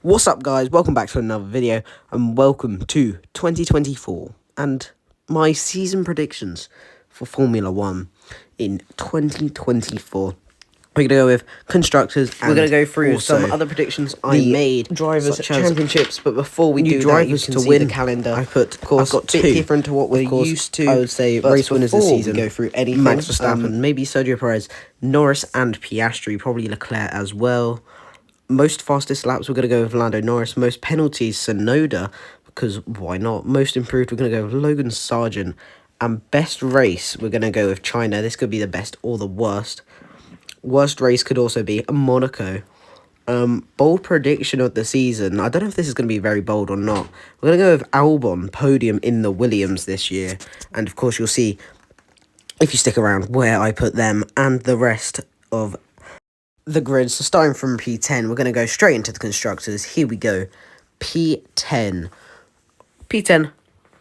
What's up, guys? Welcome back to another video, and welcome to 2024 and my season predictions for Formula 1 in 2024. We're going to go with constructors. We're going to go through some other predictions I made, drivers such as championships. But before we new do drivers that, you can to see win. the calendar. I put, of course, I've got a bit two. different to what we're used to. I would say But race winners this before we season. go through anything, Max Verstappen, maybe Sergio Perez, Norris and Piastri, probably Leclerc as well. Most fastest laps, we're going to go with Lando Norris. Most penalties, Tsunoda, because why not? Most improved, we're going to go with Logan Sargent. And best race, we're going to go with China. This could be the best or the worst. Worst race could also be Monaco. Bold prediction of the season. I don't know if this is going to be very bold or not. We're going to go with Albon, podium in the Williams this year. And of course, you'll see, if you stick around, where I put them and the rest of the grid. So starting from P10, we're going to go straight into the constructors. Here we go. P10. P10,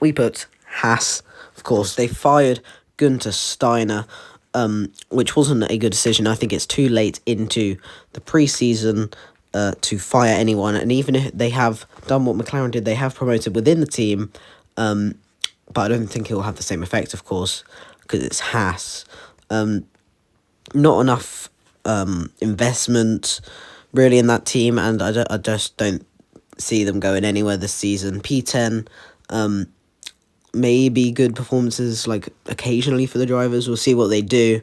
we put Haas. Of course, they fired Gunther Steiner, which wasn't a good decision. I think it's too late into the preseason to fire anyone. And even if they have done what McLaren did, they have promoted within the team. But I don't think it will have the same effect, of course, because it's Haas. Not enough investment really in that team, and I just don't see them going anywhere this season. P10, maybe good performances like occasionally for the drivers. We'll see what they do.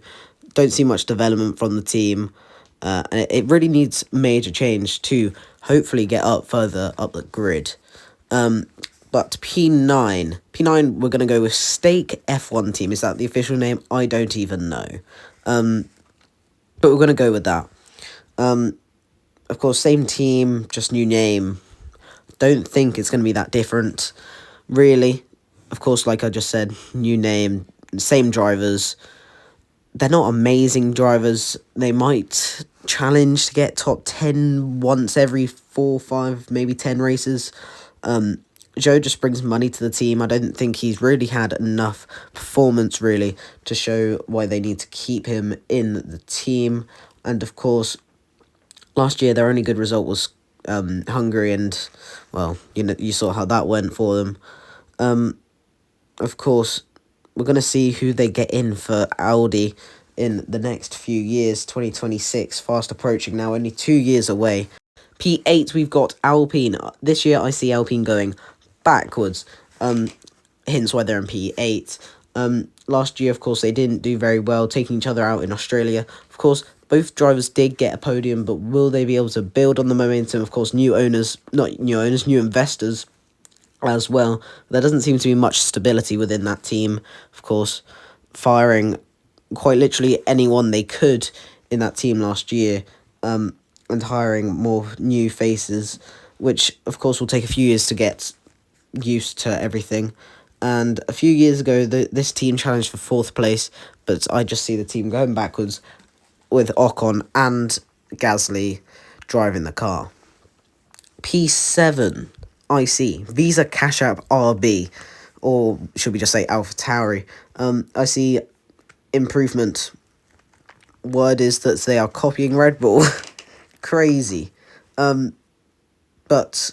Don't see much development from the team, and it really needs major change to hopefully get up further up the grid. But P9, we're going to go with Stake F1 Team. Is that the official name? I don't even know. But we're going to go with that. Of course, same team, just new name. Don't think it's going to be that different, really. Of course, like I just said, new name, same drivers. They're not amazing drivers. They might challenge to get top 10 once every 4, 5, maybe 10 races. Zhou just brings money to the team. I don't think he's really had enough performance, really, to show why they need to keep him in the team. And, of course, last year their only good result was Hungary, and, well, you saw how that went for them. Of course, we're going to see who they get in for Audi in the next few years. 2026, fast approaching now, only 2 years away. P8, we've got Alpine. This year, I see Alpine going backwards, hence why they're in P8. Last year, of course, they didn't do very well, taking each other out in Australia. Of course, both drivers did get a podium, but will they be able to build on the momentum? Of course, new investors as well. There doesn't seem to be much stability within that team. Of course, firing quite literally anyone they could in that team last year, and hiring more new faces, which, of course, will take a few years to get used to everything. And a few years ago, this team challenged for 4th place, but I just see the team going backwards with Ocon and Gasly driving the car. P7, I see Visa Cash App RB, or should we just say AlphaTauri. I see improvement. Word is that they are copying Red Bull. Crazy. But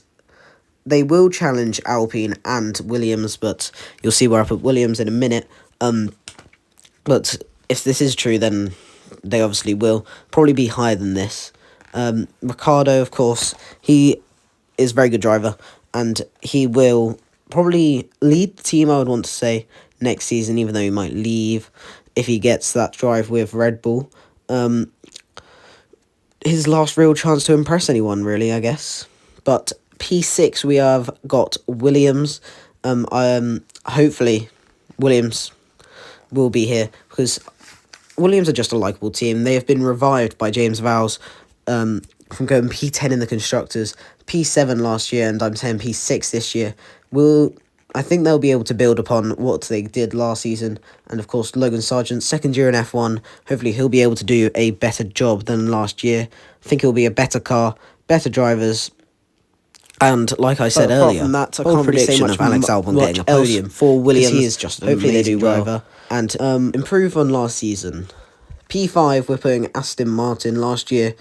they will challenge Alpine and Williams, but you'll see where I put Williams in a minute. But if this is true, then they obviously will probably be higher than this. Ricciardo, of course, he is a very good driver, and he will probably lead the team, I would want to say, next season, even though he might leave if he gets that drive with Red Bull. His last real chance to impress anyone, really, I guess. But P6, we have got Williams. Hopefully, Williams will be here, because Williams are just a likeable team. They have been revived by James Vowles from going P10 in the Constructors, P7 last year, and I'm saying P6 this year. I think they'll be able to build upon what they did last season. And, of course, Logan Sargent, second year in F1. Hopefully he'll be able to do a better job than last year. I think it'll be a better car, better drivers. And like I said earlier, from that, I can't really say much of Alex Albon getting a podium for Williams. He is just hopefully they do well driver. and improve on last season. P5, we're putting Aston Martin. Last year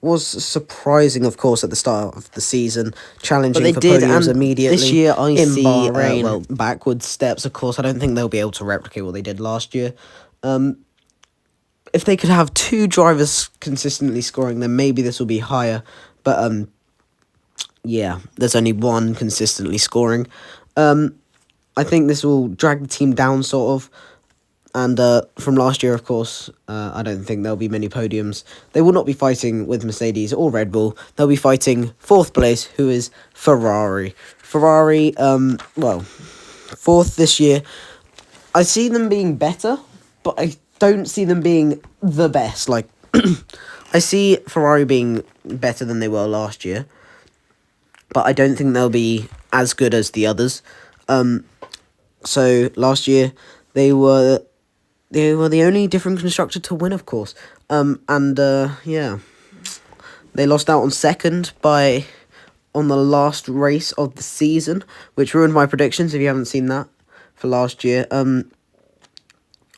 was surprising, of course, at the start of the season, challenging for podiums immediately. This year I in see Bahrain, backward steps. Of course, I don't think they'll be able to replicate what they did last year. If they could have 2 drivers consistently scoring, then maybe this will be higher. But yeah, there's only 1 consistently scoring. I think this will drag the team down, sort of. And from last year, of course, I don't think there'll be many podiums. They will not be fighting with Mercedes or Red Bull. They'll be fighting 4th place, who is Ferrari. Ferrari, well, 4th this year. I see them being better, but I don't see them being the best. Like, I see Ferrari being better than they were last year, but I don't think they'll be as good as the others. So last year they were the only different constructor to win, of course. Yeah, they lost out on 2nd on the last race of the season, which ruined my predictions. If you haven't seen that for last year,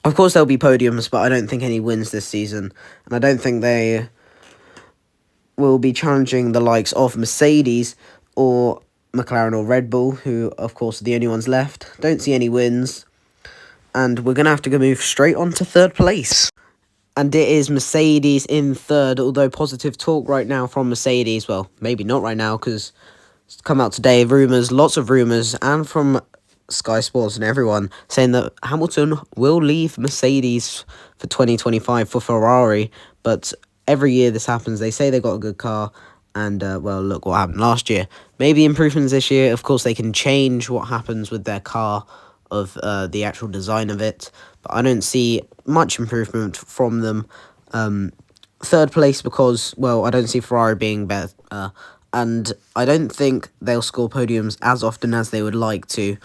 of course there'll be podiums, but I don't think any wins this season, and I don't think they will be challenging the likes of Mercedes or McLaren or Red Bull, who, of course, are the only ones left. Don't see any wins. And we're going to have to move straight on to 3rd place. And it is Mercedes in 3rd, although positive talk right now from Mercedes. Well, maybe not right now, because it's come out today. Rumours, lots of rumours, and from Sky Sports and everyone, saying that Hamilton will leave Mercedes for 2025 for Ferrari. But every year this happens. They say they got a good car. And, well, look what happened last year. Maybe improvements this year. Of course, they can change what happens with their car, of the actual design of it. But I don't see much improvement from them. 3rd place because, well, I don't see Ferrari being better. And I don't think they'll score podiums as often as they would like to.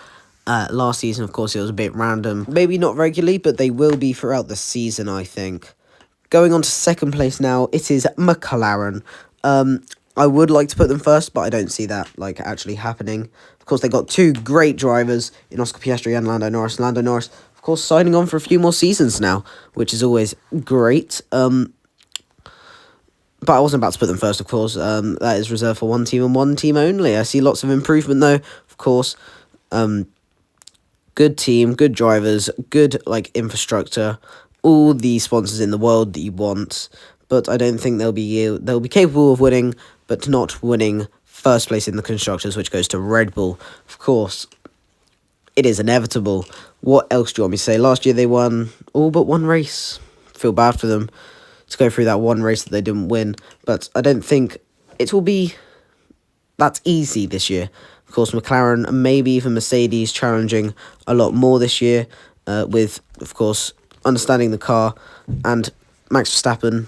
Last season, of course, it was a bit random. Maybe not regularly, but they will be throughout the season, I think. Going on to 2nd place now, it is McLaren. I would like to put them first, but I don't see that actually happening. Of course, they got 2 great drivers in Oscar Piastri and Lando Norris. Lando Norris, of course, signing on for a few more seasons now, which is always great. But I wasn't about to put them first, of course. That is reserved for 1 team and 1 team only. I see lots of improvement, though, of course. Good team, good drivers, good infrastructure, all the sponsors in the world that you want. But I don't think they'll be capable of winning, but not winning 1st place in the constructors, which goes to Red Bull. Of course, it is inevitable. What else do you want me to say? Last year they won all but 1 race. Feel bad for them to go through that 1 race that they didn't win, but I don't think it will be that easy this year. Of course, McLaren and maybe even Mercedes challenging a lot more this year, with, of course, understanding the car, and Max Verstappen.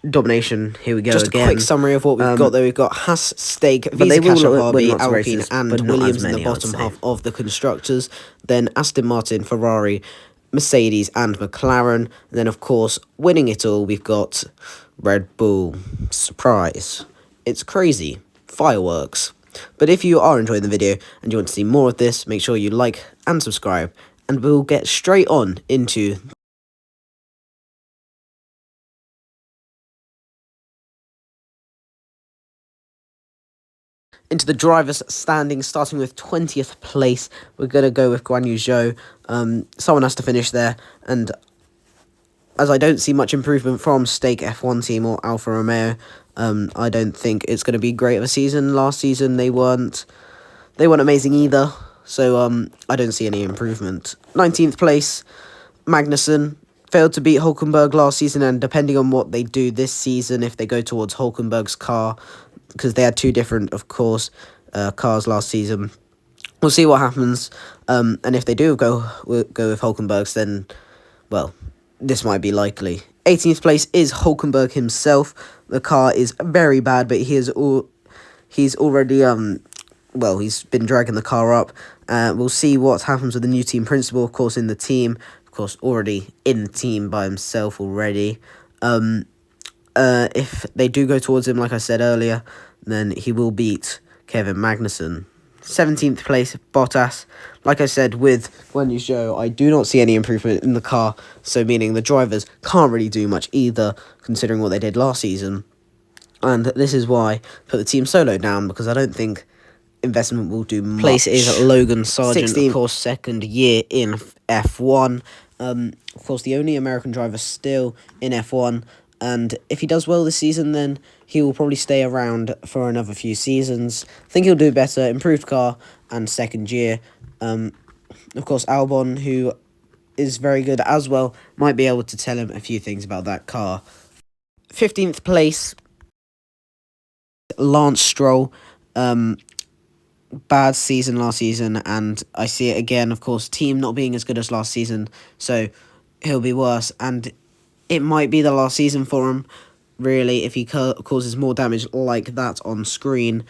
Domination. Here we go. Just again. A quick summary of what we've got there. We've got Haas, Stake, Visa, Harvey, Alpine, and Williams in the bottom half of the constructors. Then Aston Martin, Ferrari, Mercedes, and McLaren. And then, of course, winning it all, we've got Red Bull. Surprise. It's crazy. Fireworks. But if you are enjoying the video and you want to see more of this, make sure you like and subscribe. And we'll get straight on into the drivers' standings, starting with 20th place. We're going to go with Guan Yu Zhou. Someone has to finish there, and as I don't see much improvement from Stake F1 team or Alfa Romeo, I don't think it's going to be great of a season. Last season they weren't amazing either, so I don't see any improvement. 19th place, Magnussen. Failed to beat Hulkenberg last season, and depending on what they do this season, if they go towards Hulkenberg's car, because they had 2 different, of course, cars last season. We'll see what happens, and if they do go with Hulkenberg's, then, well, this might be likely. 18th place is Hulkenberg himself. The car is very bad, but he's already, well, he's been dragging the car up. We'll see what happens with the new team principal, of course, in the team. Of course, already in the team by himself already. If they do go towards him, like I said earlier, then he will beat Kevin Magnussen 17th place, Bottas. Like I said, with Guan Yu Zhou, I do not see any improvement in the car, so meaning the drivers can't really do much either, considering what they did last season. And this is why I put the team solo down, because I don't think investment will do much. Place is Logan Sargent, 16th. Of course, second year in F1. Of course, the only American driver still in F1. And if he does well this season, then he will probably stay around for another few seasons. I think he'll do better, improved car, and second year. Of course, Albon, who is very good as well, might be able to tell him a few things about that car. 15th place, Lance Stroll. Bad season last season, and I see it again. Of course, team not being as good as last season, so he'll be worse, and it might be the last season for him, really, if he causes more damage like that on screen.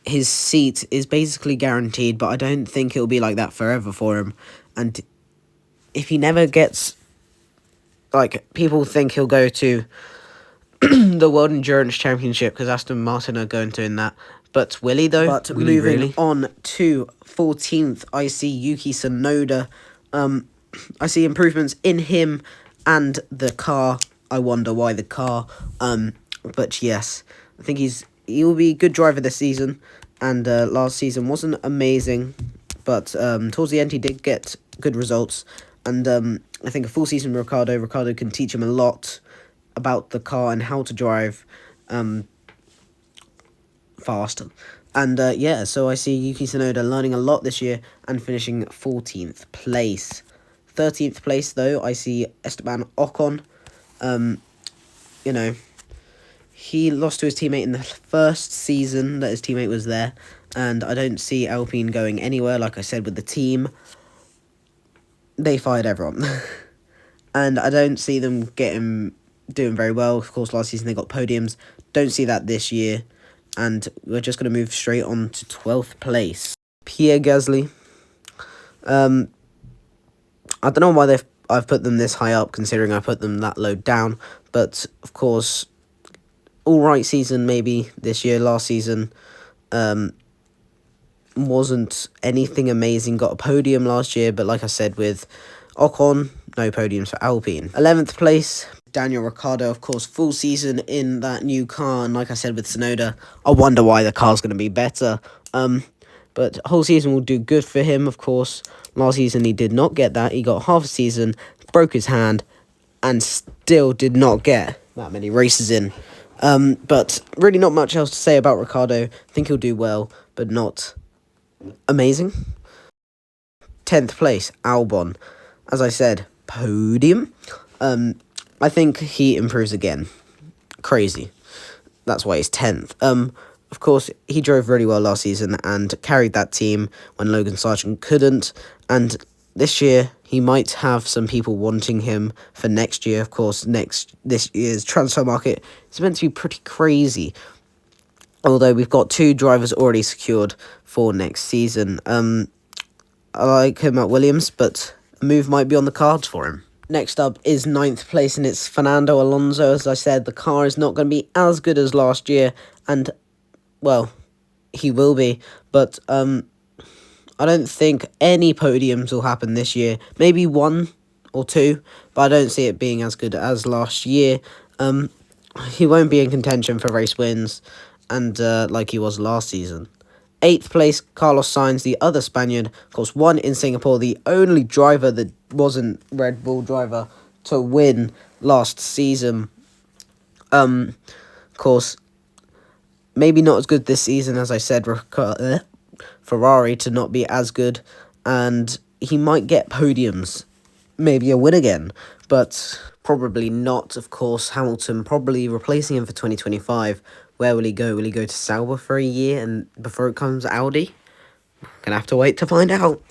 His seat is basically guaranteed, but I don't think it'll be like that forever for him. And if he never gets, like, people think he'll go to the World Endurance Championship, because Aston Martin are going to in that. But will he, though? But will moving really? On to 14th, I see Yuki Tsunoda. I see improvements in him and the car. I wonder why the car. But yes, I think he'll be a good driver this season. And last season wasn't amazing, but towards the end he did get good results. And I think a full season with Ricciardo can teach him a lot about the car and how to drive fast. And yeah, so I see Yuki Tsunoda learning a lot this year and finishing 14th place. 13th place, though, I see Esteban Ocon. You know, he lost to his teammate in the first season that his teammate was there, and I don't see Alpine going anywhere. Like I said, with the team, they fired everyone. And I don't see them doing very well. Of course, last season they got podiums. Don't see that this year. And we're just going to move straight on to 12th place. Pierre Gasly. I don't know why I've put them this high up, considering I put them that low down. But, of course, alright season maybe this year. Last season wasn't anything amazing. Got a podium last year, but like I said, with Ocon, no podiums for Alpine. 11th place, Daniel Ricciardo, of course, full season in that new car. And like I said with Tsunoda, I wonder why the car's going to be better. But whole season will do good for him, of course. Last season he did not get that. He got half a season, broke his hand, and still did not get that many races in. But really not much else to say about Ricciardo. I think he'll do well, but not amazing. 10th place, Albon. As I said, podium. I think he improves again. Crazy. That's why he's 10th. Of course, he drove really well last season and carried that team when Logan Sargent couldn't. And this year, he might have some people wanting him for next year. Of course, this year's transfer market is meant to be pretty crazy. Although we've got 2 drivers already secured for next season. I like him at Williams, but a move might be on the cards for him. Next up is 9th place, and it's Fernando Alonso. As I said, the car is not going to be as good as last year, and, well, he will be, but I don't think any podiums will happen this year. Maybe 1 or 2, but I don't see it being as good as last year. He won't be in contention for race wins, and like he was last season. 8th place, Carlos Sainz, the other Spaniard. Of course, won in Singapore, the only driver that wasn't Red Bull driver to win last season. Of course, maybe not as good this season, as I said, Ferrari to not be as good, and he might get podiums, maybe a win again, but probably not. Of course, Hamilton probably replacing him for 2025. Where will he go? Will he go to Sauber for a year and before it comes Audi? Gonna have to wait to find out.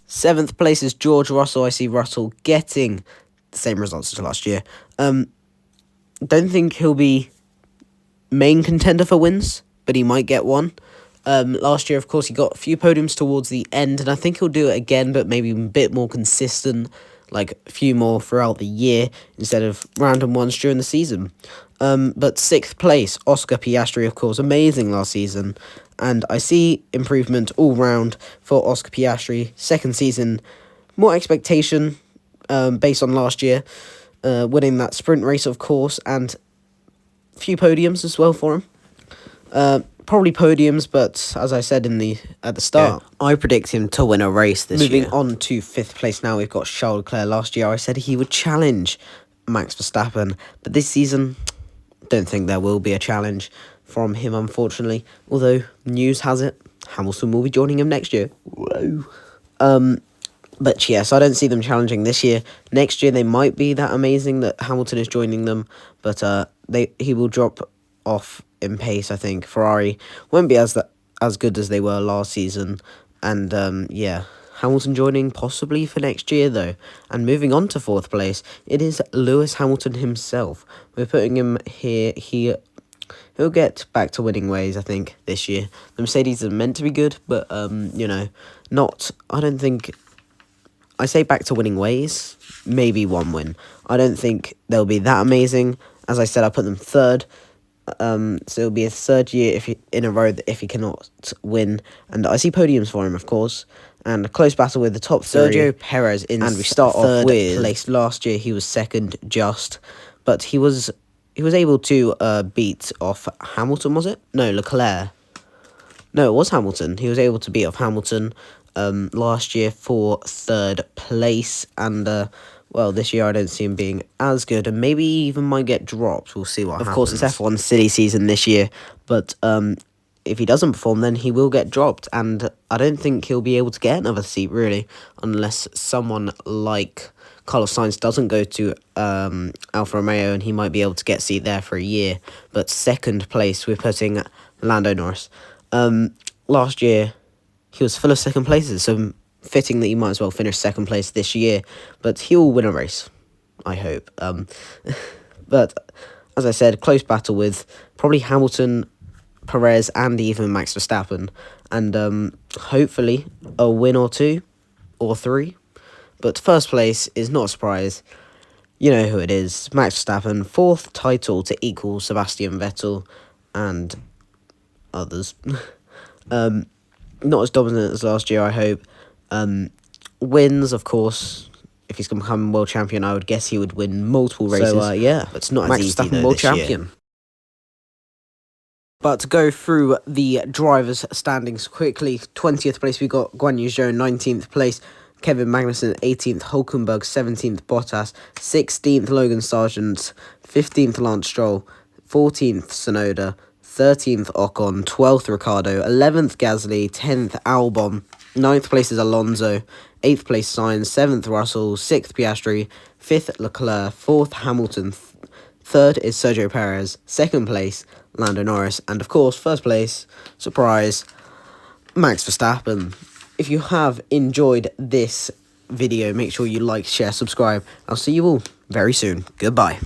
7th place is George Russell. I see Russell getting the same results as last year. Don't think he'll be main contender for wins, but he might get one. Last year, of course, he got a few podiums towards the end, and I think he'll do it again, but maybe a bit more consistent like a few more throughout the year instead of random ones during the season. But 6th place, Oscar Piastri, of course, amazing last season. And I see improvement all round for Oscar Piastri. 2nd season, more expectation based on last year. Winning that sprint race, of course, and a few podiums as well for him. Probably podiums, but as I said at the start, I predict him to win a race this year. Moving on to 5th place now, we've got Charles Leclerc. Last year I said he would challenge Max Verstappen, but this season, don't think there will be a challenge from him, unfortunately. Although, news has it, Hamilton will be joining him next year. Whoa. But yes, I don't see them challenging this year. Next year, they might be that amazing that Hamilton is joining them, but he will drop off in pace, I think. Ferrari won't be as good as they were last season. And, yeah, Hamilton joining possibly for next year, though. And moving on to 4th place, it is Lewis Hamilton himself. We're putting him here. He'll get back to winning ways, I think, this year. The Mercedes are meant to be good, but, you know, I don't think... I say back to winning ways, maybe 1 win. I don't think they'll be that amazing. As I said, I put them 3rd. So it'll be a 3rd year in a row if he cannot win. And I see podiums for him, of course. And a close battle with the top 3. Sergio Perez in and we start off with 3rd place. Last year he was 2nd just. But he was able to beat off Hamilton, was it? No, Leclerc. No, it was Hamilton. He was able to beat off Hamilton last year for 3rd place. And, well, this year I don't see him being as good. And maybe even might get dropped. We'll see what happens. Of course, it's F1 silly season this year. But if he doesn't perform, then he will get dropped. And I don't think he'll be able to get another seat, really. Unless someone like Carlos Sainz doesn't go to Alfa Romeo. And he might be able to get a seat there for a year. But 2nd place, we're putting Lando Norris. Last year, he was full of 2nd places, so fitting that he might as well finish 2nd place this year. But he will win a race, I hope. But, as I said, close battle with probably Hamilton, Perez, and even Max Verstappen. And hopefully a win or 2, or 3. But 1st place is not a surprise. You know who it is. Max Verstappen, 4th title to equal Sebastian Vettel and others. Not as dominant as last year, I hope. Wins, of course. If he's going to become world champion, I would guess he would win multiple races. So, yeah. But it's not Max as easy, Verstappen, though, world this champion. year. But to go through the drivers' standings quickly, 20th place we got Guan Yu Zhou, 19th place Kevin Magnussen, 18th Hulkenberg, 17th Bottas, 16th Logan Sargent, 15th Lance Stroll, 14th Tsunoda, 13th Ocon, 12th Ricciardo, 11th Gasly, 10th Albon, 9th place is Alonso, 8th place Sainz, 7th Russell, 6th Piastri, 5th Leclerc, 4th Hamilton, 3rd is Sergio Perez, 2nd place Lando Norris, and of course 1st place, surprise, Max Verstappen. If you have enjoyed this video, make sure you like, share, subscribe. I'll see you all very soon. Goodbye.